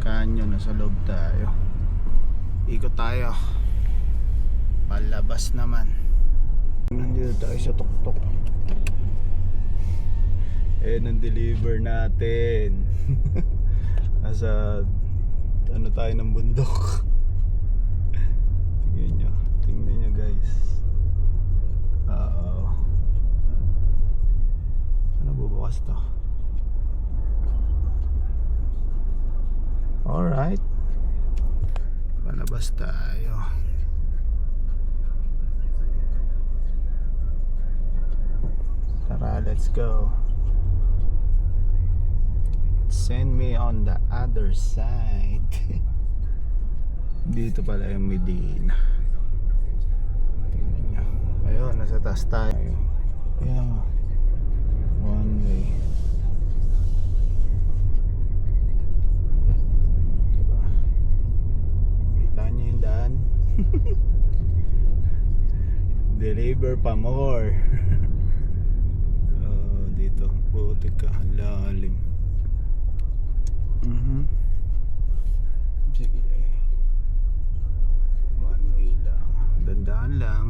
Canyon, nasa loob tayo. Ikot tayo. Palabas naman. Nandito tayo sa tuktok. Nang-deliver natin. Nasa ano tayo ng bundok. Tingnan nyo guys. Ano bubukas to? Alright, palabas tayo. Tara, let's go. Send me on the other side. Dito pala yung Medina. Tingnan nyo. Ayun, nasa taas tayo. Yeah, one way. Deliver pa more. Dito putik ka, lalim. Sige, one way lang, dandaan lang.